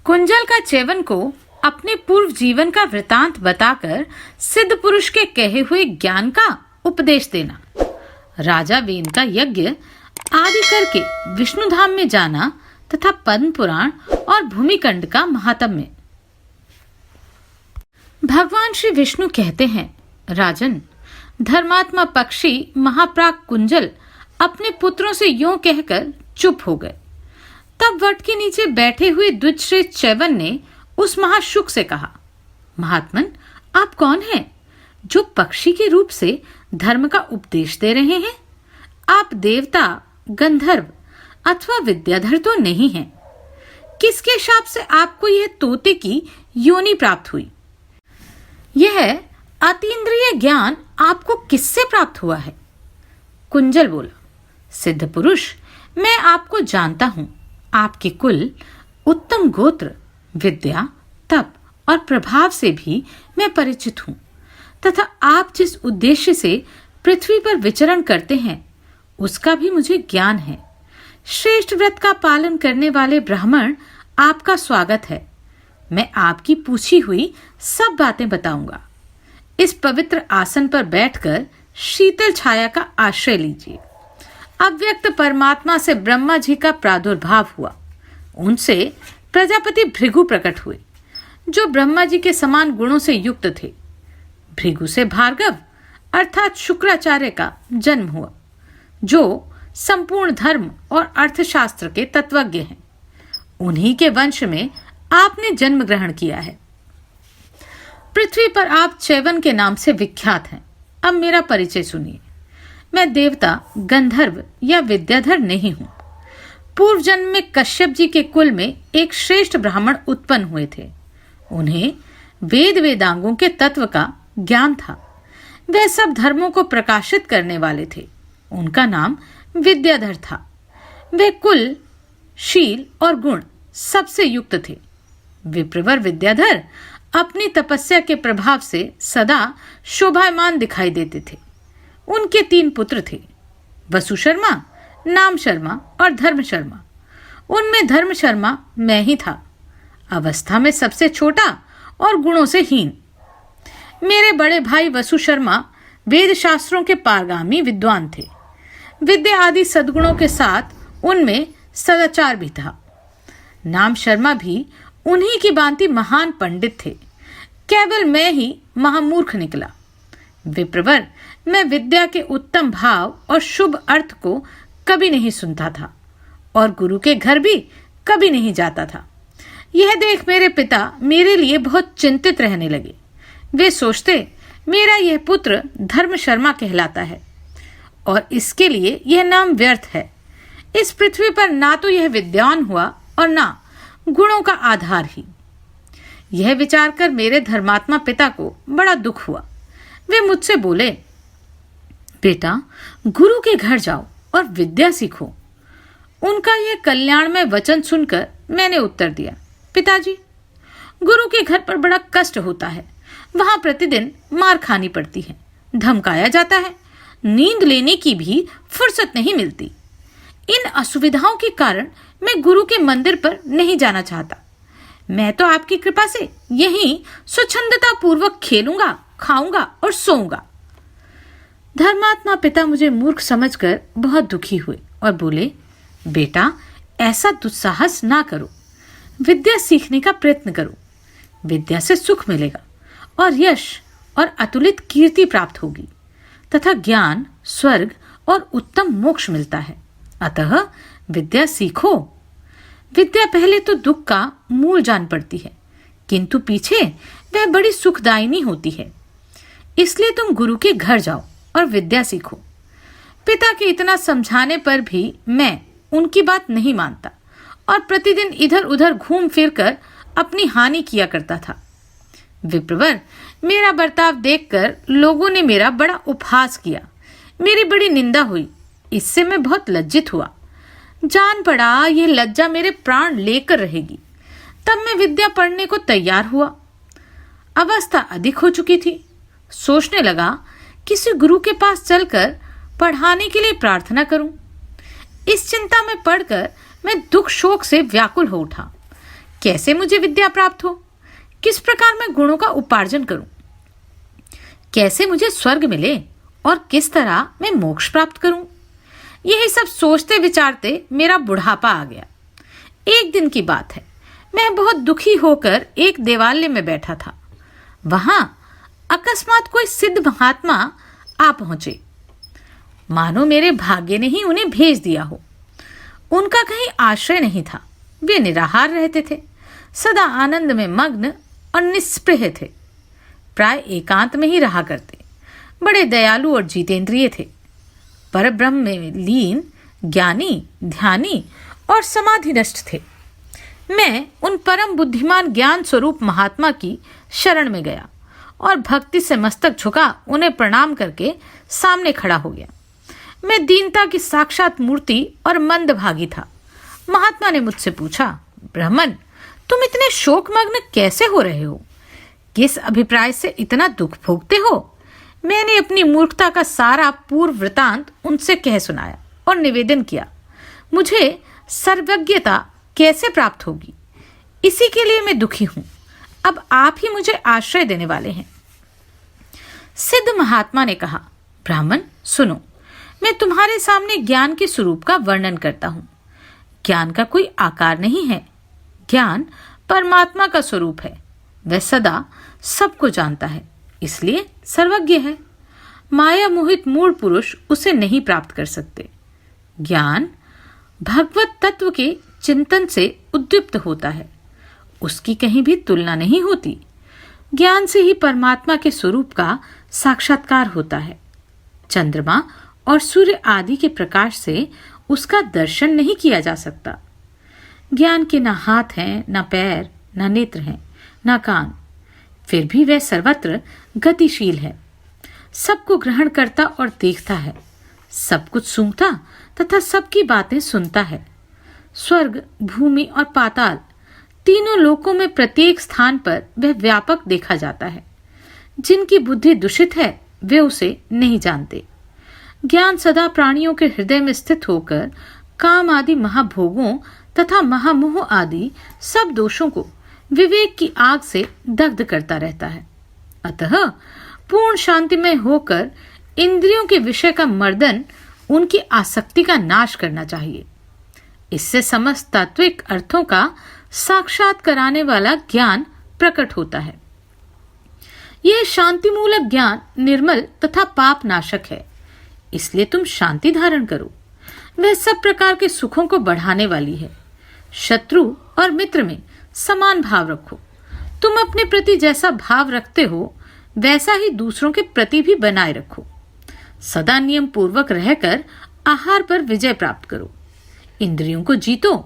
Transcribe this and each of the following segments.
कुंजल का च्यवन को अपने पूर्व जीवन का वृतांत बताकर सिद्ध पुरुष के कहे हुए ज्ञान का उपदेश देना, राजा वेन का यज्ञ आदि करके विष्णु धाम में जाना तथा पद्म पुराण और भूमिकंड का महात्म्य। भगवान श्री विष्णु कहते हैं, राजन, धर्मात्मा पक्षी महाप्राग कुंजल अपने पुत्रों से यूं कहकर चुप हो गए। तब वट के नीचे बैठे हुए द्विजश्रेष्ठ च्यवन ने उस महाशुक से कहा, महात्मन, आप कौन हैं जो पक्षी के रूप से धर्म का उपदेश दे रहे हैं? आप देवता, गंधर्व अथवा विद्याधर तो नहीं हैं। किसके शाप से आपको यह तोते की योनि प्राप्त हुई? यह अतीन्द्रिय ज्ञान आपको किससे प्राप्त हुआ है? कुंजल बोला, सिद्ध पुरुष, मैं आपको जानता हूं। आपके कुल, उत्तम गोत्र, विद्या, तप और प्रभाव से भी मैं परिचित हूं तथा आप जिस उद्देश्य से पृथ्वी पर विचरण करते हैं उसका भी मुझे ज्ञान है। श्रेष्ठ व्रत का पालन करने वाले ब्राह्मण, आपका स्वागत है। मैं आपकी पूछी हुई सब बातें बताऊंगा। इस पवित्र आसन पर बैठकर शीतल छाया का आश्रय लीजिए। अव्यक्त परमात्मा से ब्रह्मा जी का प्रादुर्भाव हुआ। उनसे प्रजापति भृगु प्रकट हुए, जो ब्रह्मा जी के समान गुणों से युक्त थे। भृगु से भार्गव अर्थात शुक्राचार्य का जन्म हुआ, जो संपूर्ण धर्म और अर्थशास्त्र के तत्वज्ञ हैं। उन्हीं के वंश में आपने जन्म ग्रहण किया है। पृथ्वी पर आप च्यवन के नाम से विख्यात हैं। अब मेरा परिचय सुनिए। मैं देवता, गंधर्व या विद्याधर नहीं हूं। पूर्व जन्म में कश्यप जी के कुल में एक श्रेष्ठ ब्राह्मण उत्पन्न हुए थे। उन्हें वेद वेदांगों के तत्व का ज्ञान था। वे सब धर्मों को प्रकाशित करने वाले थे। उनका नाम विद्याधर था। वे कुल, शील और गुण सबसे युक्त थे। विप्रवर विद्याधर अपनी तपस्या के प्रभाव से सदा शोभायमान दिखाई देते थे। उनके 3 पुत्र थे, वसु शर्मा, नाम शर्मा और धर्म शर्मा। उनमें धर्म शर्मा मैं ही था, अवस्था में सबसे छोटा और गुणों से हीन। मेरे बड़े भाई वसु शर्मा वेद शास्त्रों के पारगामी विद्वान थे। विद्या आदि सद्गुणों के साथ उनमें सदाचार भी था। नाम शर्मा भी उन्हीं की भांति महान पंडित थे। केवल मैं ही महामूर्ख निकला। विप्रवर, मैं विद्या के उत्तम भाव और शुभ अर्थ को कभी नहीं सुनता था और गुरु के घर भी कभी नहीं जाता था। यह देख मेरे पिता मेरे लिए बहुत चिंतित रहने लगे। वे सोचते, मेरा यह पुत्र धर्म शर्मा कहलाता है और इसके लिए यह नाम व्यर्थ है। इस पृथ्वी पर ना तो यह विद्वान हुआ और ना गुणों का आधार ही। यह विचार कर मेरे धर्मात्मा पिता को बड़ा दुख हुआ। वे मुझसे बोले, बेटा, गुरु के घर जाओ और विद्या सीखो। उनका यह कल्याणमय वचन सुनकर मैंने उत्तर दिया, पिताजी, गुरु के घर पर बड़ा कष्ट होता है। वहां प्रतिदिन मार खानी पड़ती है, धमकाया जाता है, नींद लेने की भी फुर्सत नहीं मिलती। इन असुविधाओं के कारण मैं गुरु के मंदिर पर नहीं जाना चाहता। मैं तो आपकी कृपा से यहीं स्वच्छंदता पूर्वक खेलूंगा, खाऊंगा और सोऊंगा। धर्मात्मा पिता मुझे मूर्ख समझकर बहुत दुखी हुए और बोले, बेटा, ऐसा दुस्साहस ना करो। विद्या सीखने का प्रयत्न करो। विद्या से सुख मिलेगा और यश और अतुलित कीर्ति प्राप्त होगी तथा ज्ञान, स्वर्ग और उत्तम मोक्ष मिलता है। अतः विद्या सीखो। विद्या पहले तो दुख का मूल जान पड़ती है, किंतु पीछे वह बड़ी सुखदायिनी होती है। इसलिए तुम गुरु के घर जाओ और विद्या सीखो। पिता के इतना समझाने पर भी मैं उनकी बात नहीं मानता और प्रतिदिन इधर उधर घूम फिर कर अपनी हानि किया करता था। विप्रवर, मेरा बर्ताव देखकर लोगों ने मेरा बड़ा उपहास किया, मेरी बड़ी निंदा हुई। इससे मैं बहुत लज्जित हुआ। जान पड़ा यह लज्जा मेरे प्राण लेकर रहेगी। तब मैं विद्या पढ़ने को तैयार हुआ। अवस्था अधिक हो चुकी थी। सोचने लगा, किसी गुरु के पास चलकर पढ़ाने के लिए प्रार्थना करूं। इस चिंता में पड़कर मैं दुख शोक से व्याकुल हो उठा। कैसे मुझे विद्या प्राप्त हो, किस प्रकार मैं गुणों का उपार्जन करूं, कैसे मुझे स्वर्ग मिले और किस तरह मैं मोक्ष प्राप्त करूं। यही सब सोचते विचारते मेरा बुढ़ापा आ गया। एक दिन की बात है, मैं बहुत दुखी होकर एक देवालय में बैठा था। वहां अकस्मात कोई सिद्ध महात्मा आ पहुंचे, मानो मेरे भाग्य ने ही उन्हें भेज दिया हो। उनका कहीं आश्रय नहीं था, वे निराहार रहते थे, सदा आनंद में मग्न और निस्पृह थे, प्राय एकांत में ही रहा करते, बड़े दयालु और जितेंद्रिय थे, परब्रह्म में लीन, ज्ञानी, ध्यानी और समाधिनष्ट थे। मैं उन परम बुद्धिमान ज्ञान स्वरूप महात्मा की शरण में गया और भक्ति से मस्तक झुका उन्हें प्रणाम करके सामने खड़ा हो गया। मैं दीनता की साक्षात मूर्ति और मंदभागी था। महात्मा ने मुझसे पूछा, ब्राह्मण, तुम इतने शोकमग्न कैसे हो रहे हो? किस अभिप्राय से इतना दुख भोगते हो? मैंने अपनी मूर्खता का सारा पूर्व वृतांत उनसे कह सुनाया और निवेदन किया, मुझे सर्वज्ञता कैसे प्राप्त होगी, इसी के लिए मैं दुखी हूं। अब आप ही मुझे आश्रय देने वाले हैं। सिद्ध महात्मा ने कहा, ब्राह्मण सुनो, मैं तुम्हारे सामने ज्ञान के स्वरूप का वर्णन करता हूं। ज्ञान का कोई आकार नहीं है। ज्ञान परमात्मा का स्वरूप है। वह सदा सबको जानता है, इसलिए सर्वज्ञ है। माया मोहित मूढ़ पुरुष उसे नहीं प्राप्त कर सकते। ज्ञान भगवत तत्व के चिंतन से उद्दीप्त होता है, उसकी कहीं भी तुलना नहीं होती। ज्ञान से ही परमात्मा के स्वरूप का साक्षात्कार होता है। चंद्रमा और सूर्य आदि के प्रकाश से उसका दर्शन नहीं किया जा सकता। ज्ञान के न हाथ हैं, न पैर, न नेत्र हैं, न कान, फिर भी वह सर्वत्र गतिशील है, सबको ग्रहण करता और देखता है, सब कुछ सूंघता तथा सबकी बातें सुनता है। स्वर्ग, भूमि और पाताल तीनों लोकों में प्रत्येक स्थान पर वह व्यापक देखा जाता है। जिनकी बुद्धि दूषित है वे उसे नहीं जानते। ज्ञान सदा प्राणियों के हृदय में स्थित होकर काम आदि महाभोगों तथा महामोह आदि सब दोषों को विवेक की आग से दग्ध करता रहता है। अतः पूर्ण शांतिमय होकर इंद्रियों के विषय का मर्दन, उनकी आसक्ति का नाश करना चाहिए। इससे समस्त तात्विक अर्थों का साक्षात कराने वाला ज्ञान प्रकट होता है। यह शांति मूलक ज्ञान निर्मल तथा पाप नाशक है, इसलिए तुम शांति धारण करो। वह सब प्रकार के सुखों को बढ़ाने वाली है। शत्रु और मित्र में समान भाव रखो। तुम अपने प्रति जैसा भाव रखते हो वैसा ही दूसरों के प्रति भी बनाए रखो। सदा नियम पूर्वक रहकर आहार पर विजय प्राप्त करो। इंद्रियों को जीतो,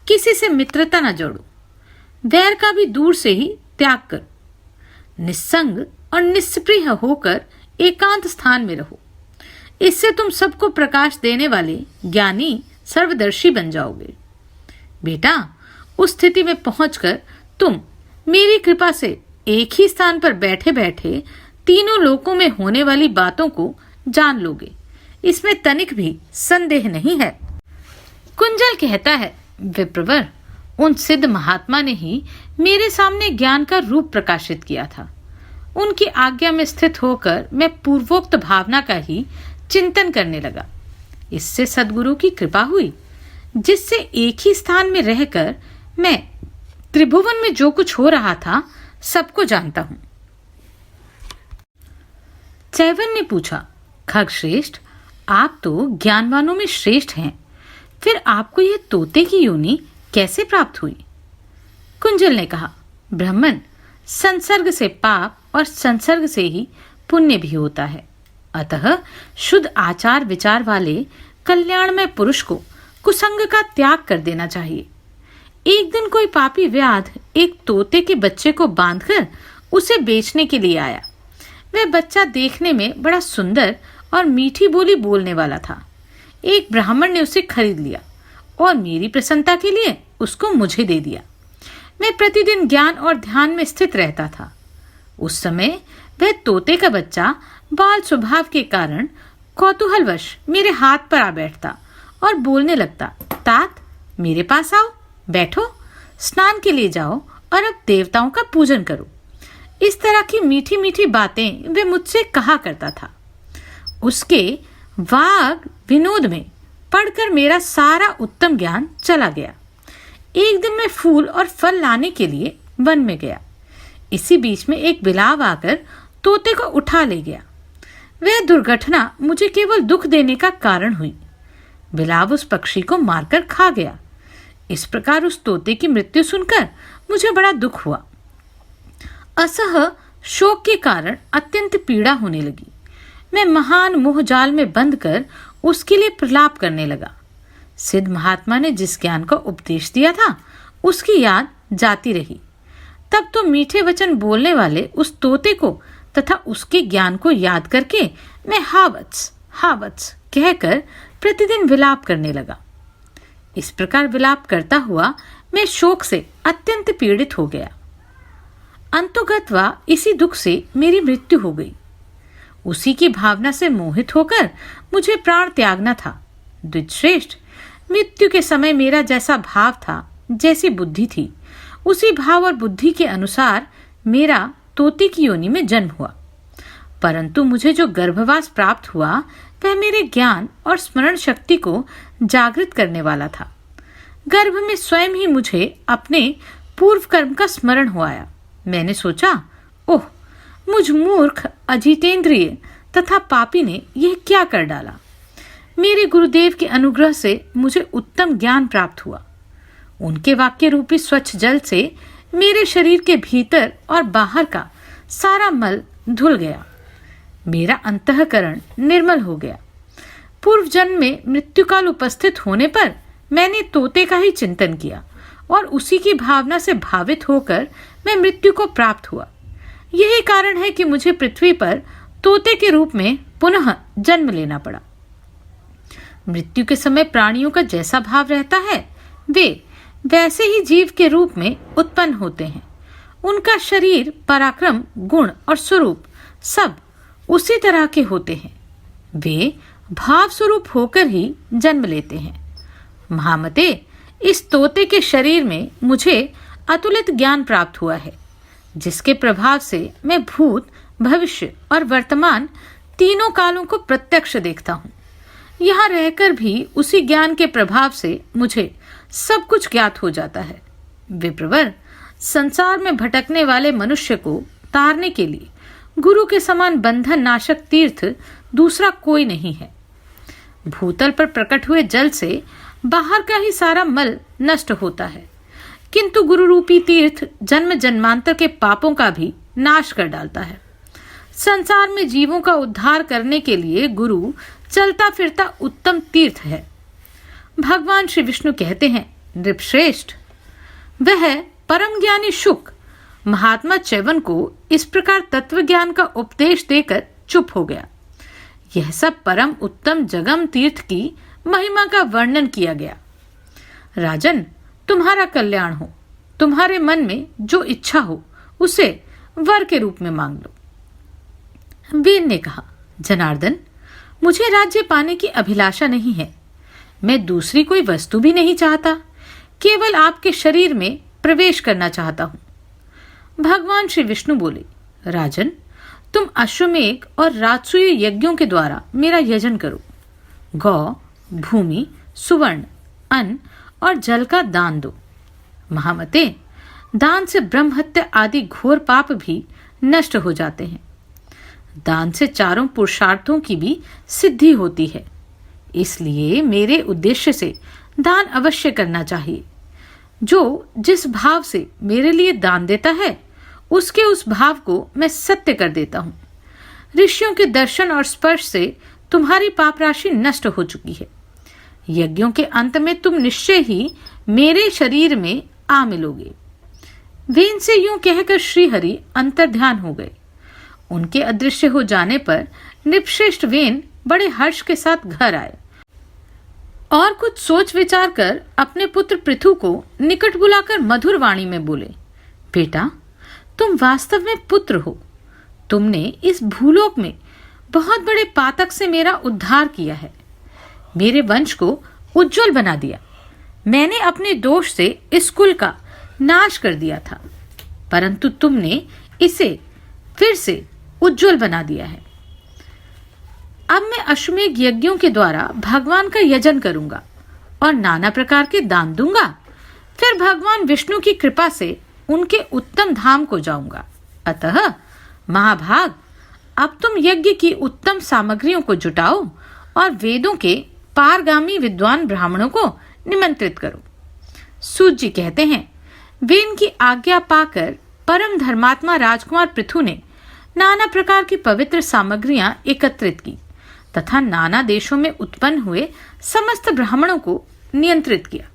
किसी से मित्रता न जोड़ो। वैर का भी दूर से ही त्याग करो। निस्संग और निस्पृह होकर एकांत स्थान में रहो। इससे तुम सबको प्रकाश देने वाले ज्ञानी सर्वदर्शी बन जाओगे। बेटा, उस स्थिति में पहुंचकर तुम मेरी कृपा से एक ही स्थान पर बैठे बैठे तीनों लोकों में होने वाली बातों को जान लोगे, इसमें तनिक भी संदेह नहीं है। कुंजल कहता है, विप्रवर, उन सिद्ध महात्मा ने ही मेरे सामने ज्ञान का रूप प्रकाशित किया था। उनकी आज्ञा में स्थित होकर मैं पूर्वोक्त भावना का ही चिंतन करने लगा। इससे सद्गुरु की कृपा हुई, जिससे एक ही स्थान में रहकर मैं त्रिभुवन में जो कुछ हो रहा था सबको जानता हूं। चैवन ने पूछा, खगश्रेष्ठ, आप तो ज्ञानवानों में श्रेष्ठ हैं, फिर आपको यह तोते की योनि कैसे प्राप्त हुई? कुंजल ने कहा, ब्राह्मण, संसर्ग से पाप और संसर्ग से ही पुण्य भी होता है। अतः शुद्ध आचार विचार वाले कल्याणमय पुरुष को कुसंग का त्याग कर देना चाहिए। एक दिन कोई पापी व्याध एक तोते के बच्चे को बांधकर उसे बेचने के लिए आया। वह बच्चा देखने में बड़ा सुंदर और मीठी बोली बोलने वाला था। एक ब्राह्मण ने उसे खरीद लिया और मेरी प्रसन्नता के लिए उसको मुझे दे दिया। मैं प्रतिदिन ज्ञान और ध्यान में स्थित रहता था। उस समय वह तोते का बच्चा बाल स्वभाव के कारण कौतूहलवश मेरे हाथ पर आ बैठता और बोलने लगता, तात, मेरे पास आओ, बैठो, स्नान के लिए जाओ और अब देवताओं का पूजन करो। इस तरह की मीठी मीठी बातें वे मुझसे कहा करता था। उसके वाग विनोद में पढ़कर मेरा सारा उत्तम ज्ञान चला गया। एक दिन मैं फूल और फल लाने के लिए वन में गया। इसी बीच में एक बिलाव आकर तोते को उठा ले गया। वह दुर्घटना मुझे केवल दुख देने का कारण हुई। बिलाव उस पक्षी को मारकर खा गया। इस प्रकार उस तोते की मृत्यु सुनकर मुझे बड़ा दुख हुआ। असह शोक के कारण अत्यंत पीड़ा होने लगी। मैं महान मोह जाल में बंद कर उसके लिए प्रलाप करने लगा। सिद्ध महात्मा ने जिस ज्ञान का उपदेश दिया था उसकी याद जाती रही। तब तो मीठे वचन बोलने वाले उस तोते को तथा उसके ज्ञान को याद करके मैं हावत्स हावत्स कहकर प्रतिदिन विलाप करने लगा। इस प्रकार विलाप करता हुआ मैं शोक से अत्यंत पीड़ित हो गया। अंतोगत्वा इसी दुख से मेरी मृत्यु हो गई। उसी की भावना से मोहित होकर मुझे प्राण त्यागना था। द्विजश्रेष्ठ, मृत्यु के समय मेरा जैसा भाव था, जैसी बुद्धि थी, उसी भाव और बुद्धि के अनुसार मेरा तोते की योनि में जन्म हुआ। परंतु मुझे जो गर्भवास प्राप्त हुआ वह मेरे ज्ञान और स्मरण शक्ति को जागृत करने वाला था। गर्भ में स्वयं ही मुझे अपने पूर्व कर्म का स्मरण हो आया। मैंने सोचा, ओह, मुझ मूर्ख अजितेंद्रिय तथा पापी ने यह क्या कर डाला। मेरे गुरुदेव के अनुग्रह से मुझे उत्तम ज्ञान प्राप्त हुआ। उनके वाक्य रूपी स्वच्छ जल से मेरे शरीर के भीतर और बाहर का सारा मल धुल गया। मेरा अंतःकरण निर्मल हो गया। पूर्व जन्म में मृत्युकाल उपस्थित होने पर मैंने तोते का ही चिंतन किया और उसी की भावना से भावित होकर मैं मृत्यु को प्राप्त हुआ। यही कारण है कि मुझे पृथ्वी पर तोते के रूप में पुनः जन्म लेना पड़ा। मृत्यु के समय प्राणियों का जैसा भाव रहता है वे वैसे ही जीव के रूप में उत्पन्न होते हैं। उनका शरीर, पराक्रम, गुण और स्वरूप सब उसी तरह के होते हैं। वे भाव स्वरूप होकर ही जन्म लेते हैं। महामते, इस तोते के शरीर में मुझे अतुलित ज्ञान प्राप्त हुआ है, जिसके प्रभाव से मैं भूत, भविष्य और वर्तमान तीनों कालों को प्रत्यक्ष देखता हूँ। यहाँ रहकर भी उसी ज्ञान के प्रभाव से मुझे सब कुछ ज्ञात हो जाता है। विप्रवर, संसार में भटकने वाले मनुष्य को तारने के लिए गुरु के समान बंधन नाशक तीर्थ दूसरा कोई नहीं है। भूतल पर प्रकट हुए जल से बाहर का ही सारा मल नष्ट होता है, किंतु गुरु रूपी तीर्थ जन्म जन्मांतर के पापों का भी नाश कर डालता है। संसार में जीवों का उद्धार करने के लिए गुरु चलता फिरता उत्तम तीर्थ है। भगवान श्री विष्णु कहते हैं, नृपश्रेष्ठ, वह परम ज्ञानी शुक महात्मा च्यवन को इस प्रकार तत्व ज्ञान का उपदेश देकर चुप हो गया। यह सब परम उत्तम जगम तीर्थ की महिमा का वर्णन किया गया। राजन, तुम्हारा कल्याण हो। तुम्हारे मन में जो इच्छा हो उसे वर के रूप में मांग लो। वीर ने कहा, जनार्दन, मुझे राज्य पाने की अभिलाषा नहीं है। मैं दूसरी कोई वस्तु भी नहीं चाहता, केवल आपके शरीर में प्रवेश करना चाहता हूं। भगवान श्री विष्णु बोले, राजन, तुम अश्वमेघ और राजसूय यज्ञों के द्वारा मेरा यजन करो। गौ, भूमि, सुवर्ण, अन्न और जल का दान दो। महामते, दान से ब्रह्महत्या आदि घोर पाप भी नष्ट हो जाते हैं। दान से चारों पुरुषार्थों की भी सिद्धि होती है। इसलिए मेरे उद्देश्य से दान अवश्य करना चाहिए। जो जिस भाव से मेरे लिए दान देता है उसके उस भाव को मैं सत्य कर देता हूँ। ऋषियों के दर्शन और स्पर्श से तुम्हारी पाप राशि नष्ट हो चुकी है। यज्ञों के अंत में तुम निश्चय ही मेरे शरीर में आ मिलोगे। वेन से यूं कहकर श्रीहरि अंतर्ध्यान हो गए। उनके अदृश्य हो जाने पर नृपश्रेष्ठ वेन बड़े हर्ष के साथ घर आए और कुछ सोच विचार कर अपने पुत्र पृथु को निकट बुलाकर मधुर वाणी में बोले, बेटा, तुम वास्तव में पुत्र हो। तुमने इस भूलोक में बहुत बड़े पातक से मेरा उद्धार किया है, मेरे वंश को उज्जवल बना दिया। मैंने अपने दोष से इस कुल का नाश कर दिया था, परंतु तुमने इसे फिर से उज्जवल बना दिया है। अब मैं अश्वमेध यज्ञों के द्वारा भगवान का यजन करूंगा और नाना प्रकार के दान दूंगा। फिर भगवान विष्णु की कृपा से उनके उत्तम धाम को जाऊंगा। अतः महाभाग, अब तुम यज्ञ की उत्तम सामग्रियों को जुटाओ और वेदों के पारगामी विद्वान ब्राह्मणों को निमंत्रित करो। सूत जी कहते हैं, वे इनकी आज्ञा पाकर परम धर्मात्मा राजकुमार पृथु ने नाना प्रकार की पवित्र सामग्रियां एकत्रित की तथा नाना देशों में उत्पन्न हुए समस्त ब्राह्मणों को नियंत्रित किया।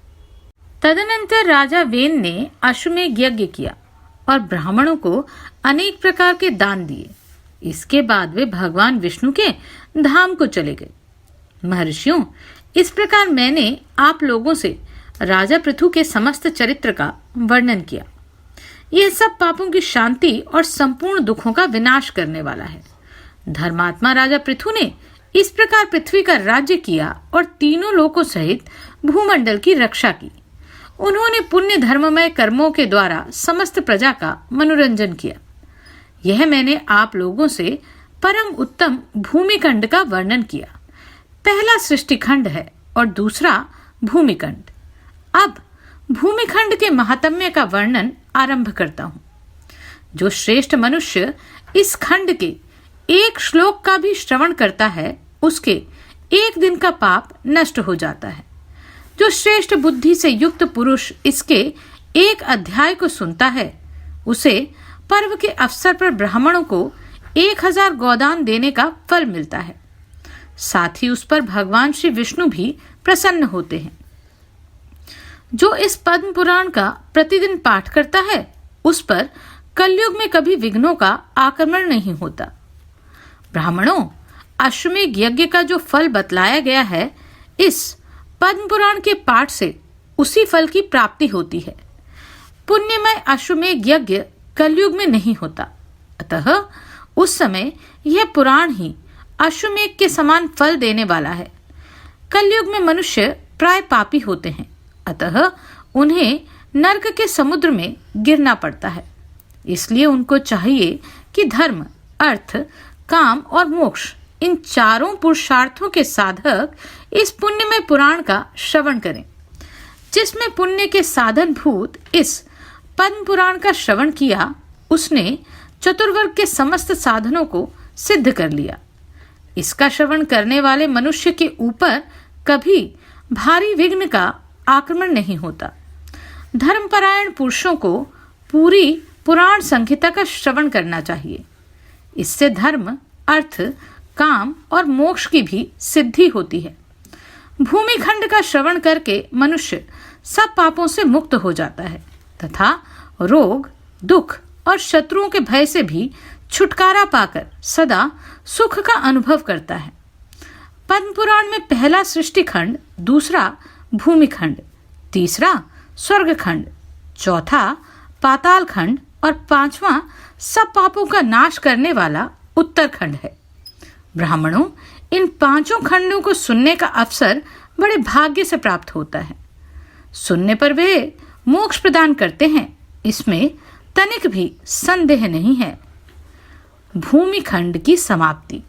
तदनंतर राजा वेन ने अश्वमेध यज्ञ किया और ब्राह्मणों को अनेक प्रकार के दान दिए। इसके बाद वे भगवान विष्णु के धाम को चले गए। महर्षियों, इस प्रकार मैंने आप लोगों से राजा पृथु के समस्त चरित्र का वर्णन किया। यह सब पापों की शांति और संपूर्ण दुखों का विनाश करने वाला है। धर्मात्मा राजा पृथु ने इस प्रकार पृथ्वी का राज्य किया और तीनों लोकों सहित भूमंडल की रक्षा की। उन्होंने पुण्य धर्ममय कर्मों के द्वारा समस्त प्रजा का मनोरंजन किया। यह मैंने आप लोगों से परम उत्तम भूमिखंड का वर्णन किया। पहला सृष्टिखंड है और दूसरा भूमिखंड। अब भूमिखंड के महात्म्य का वर्णन आरंभ करता हूं। जो श्रेष्ठ मनुष्य इस खंड के एक श्लोक का भी श्रवण करता है, उसके एक दिन का पाप नष्ट हो जाता है। जो श्रेष्ठ बुद्धि से युक्त पुरुष इसके एक अध्याय को सुनता है, उसे पर्व के अवसर पर ब्राह्मणों को 1000 गोदान देने का फल मिलता है। साथ ही उस पर भगवान श्री विष्णु भी प्रसन्न होते हैं। जो इस पद्म पुराण का प्रतिदिन पाठ करता है, उस पर कलयुग में कभी विघ्नों का आक्रमण नहीं होता। ब्राह्मणों, अश्वमेध यज्ञ का जो फल बतलाया गया है, इस पद्म पुराण के पाठ से उसी फल की प्राप्ति होती है। पुण्यमय अश्वमेध यज्ञ कलयुग में नहीं होता, अतः उस समय यह पुराण ही अश्वमेध के समान फल देने वाला है। कलयुग में मनुष्य प्राय पापी होते हैं, अतः उन्हें नरक के समुद्र में गिरना पड़ता है। इसलिए उनको चाहिए कि धर्म, अर्थ, काम और मोक्ष, इन चारों पुरुषार्थों के साधक इस पुण्यमय पुराण का श्रवण करें। जिसमें पुण्य के साधन भूत इस पद्म पुराण का श्रवण किया, उसने चतुर्वर्ग के समस्त साधनों को सिद्ध कर लिया। इसका श्रवण करने वाले मनुष्य के ऊपर कभी भारी विघ्न का आक्रमण नहीं होता। धर्मपरायण पुरुषों को पूरी पुराण संहिता का श्रवण करना चाहिए। इससे धर्म, अर्थ, काम और मोक्ष की भी सिद्धि होती है। भूमिखंड का श्रवण करके मनुष्य सब पापों से मुक्त हो जाता है तथा रोग, दुख और शत्रुओं के भय से भी छुटकारा पाकर सदा सुख का अनुभव करता है। पद्म पुराण में पहला सृष्टिखंड, दूसरा भूमिखंड, तीसरा स्वर्गखंड, चौथा पातालखंड और पांचवा सब पापों का नाश करने वाला उत्तरखंड है। ब्राह्मणों, इन पांचों खंडों को सुनने का अवसर बड़े भाग्य से प्राप्त होता है। सुनने पर वे मोक्ष प्रदान करते हैं, इसमें तनिक भी संदेह नहीं है। भूमिखंड की समाप्ति।